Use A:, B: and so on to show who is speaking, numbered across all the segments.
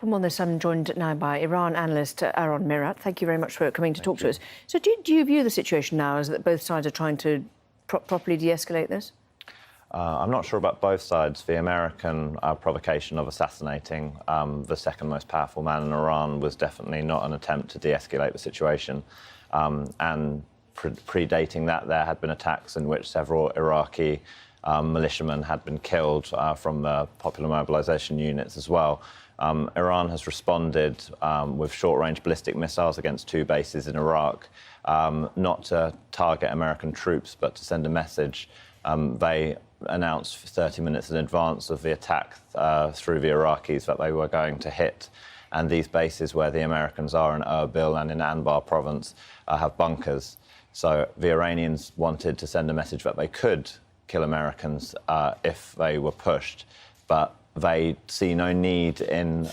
A: From on this, I'm joined now by Iran analyst Arron Merat. Thank you very much for coming to talk to us. So do you view the situation now as that both sides are trying to properly de-escalate this?
B: I'm not sure about both sides. The American provocation of assassinating the second most powerful man in Iran was definitely not an attempt to de-escalate the situation. And predating that, there had been attacks in which several Iraqi militiamen had been killed from the popular mobilization units as well. Iran has responded with short-range ballistic missiles against 2 bases in Iraq, not to target American troops, but to send a message. They announced 30 minutes in advance of the attack through the Iraqis that they were going to hit. And these bases where the Americans are in Erbil and in Anbar province have bunkers. So the Iranians wanted to send a message that they could kill Americans if they were pushed, but they see no need in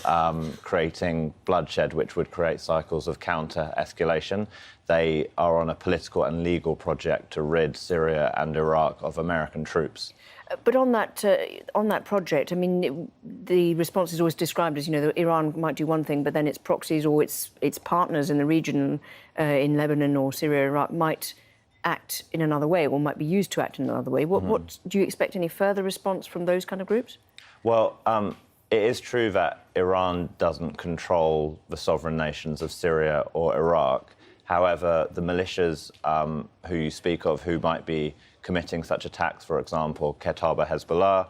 B: creating bloodshed, which would create cycles of counter-escalation. They are on a political and legal project to rid Syria and Iraq of American troops.
A: But on that project, I mean, the response is always described as, that Iran might do one thing, but then its proxies or its partners in the region, in Lebanon or Syria, Iraq, might act in another way or might be used to act in another way. What do you expect any further response from those kind of groups?
B: Well, it is true that Iran doesn't control the sovereign nations of Syria or Iraq. However, the militias who you speak of who might be committing such attacks, for example, Kataib Hezbollah,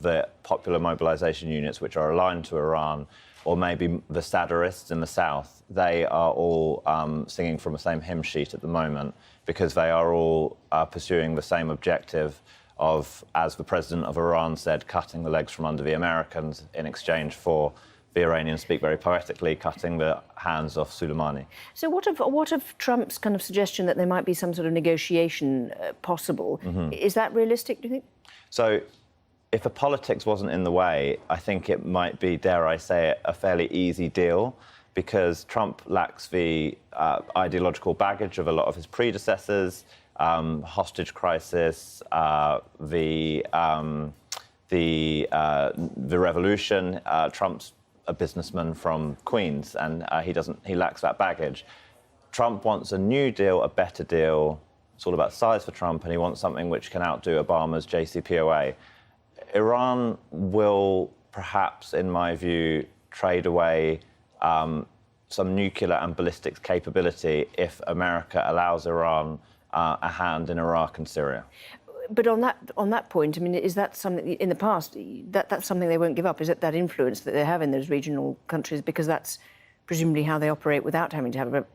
B: the popular mobilization units which are aligned to Iran, or maybe the Sadrists in the south, they are all singing from the same hymn sheet at the moment because they are all pursuing the same objective of, as the president of Iran said, cutting the legs from under the Americans in exchange for, the Iranians speak very poetically, cutting the hands off Soleimani.
A: So what of Trump's kind of suggestion that there might be some sort of negotiation possible? Is that realistic, do you think? So
B: if the politics wasn't in the way, I think it might be, dare I say it, a fairly easy deal, because Trump lacks the ideological baggage of a lot of his predecessors, hostage crisis, the revolution. Trump's a businessman from Queens, and he lacks that baggage. Trump wants a new deal, a better deal. It's all about size for Trump, and he wants something which can outdo Obama's JCPOA. Iran will perhaps, in my view, trade away some nuclear and ballistics capability if America allows Iran a hand in Iraq and Syria.
A: But on that point, I mean, is that something in the past that's something they won't give up? Is it that influence that they have in those regional countries, because that's presumably how they operate without having to have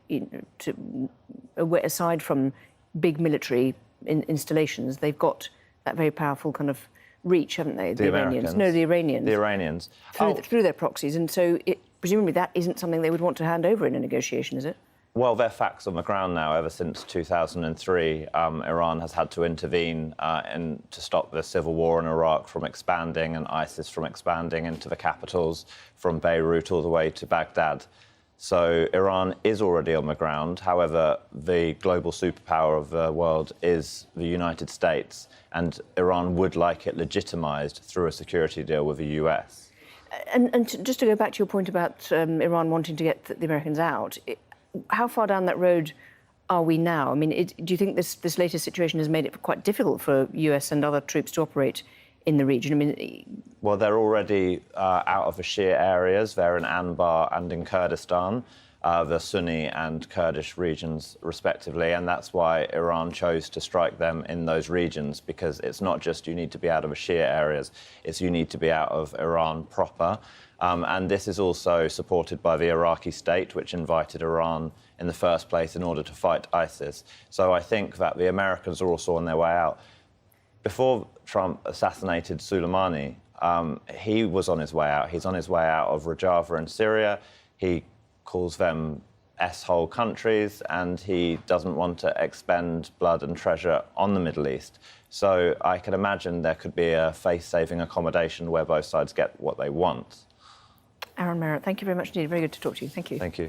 A: aside from big military installations, they've got that very powerful kind of reach, haven't they?
B: The Iranians.
A: No, the Iranians.
B: The Iranians.
A: Through their proxies, and so presumably that isn't something they would want to hand over in a negotiation, is it?
B: Well, they're facts on the ground now. Ever since 2003, Iran has had to intervene to stop the civil war in Iraq from expanding and ISIS from expanding into the capitals from Beirut all the way to Baghdad. So Iran is already on the ground. However, the global superpower of the world is the United States, and Iran would like it legitimized through a security deal with the US.
A: And just to go back to your point about Iran wanting to get the Americans out, how far down that road are we now? I mean, do you think this latest situation has made it quite difficult for US and other troops to operate in the region? I mean,
B: well, they're already out of the Shia areas. They're in Anbar and in Kurdistan, the Sunni and Kurdish regions, respectively, and that's why Iran chose to strike them in those regions, because it's not just you need to be out of the Shia areas, it's you need to be out of Iran proper. And this is also supported by the Iraqi state, which invited Iran in the first place in order to fight ISIS. So I think that the Americans are also on their way out. Before Trump assassinated Soleimani, he was on his way out. He's on his way out of Rojava in Syria. He calls them S-hole countries, and he doesn't want to expend blood and treasure on the Middle East. So I can imagine there could be a face-saving accommodation where both sides get what they want.
A: Arron Merat, thank you very much indeed. Very good to talk to you. Thank you.
B: Thank you.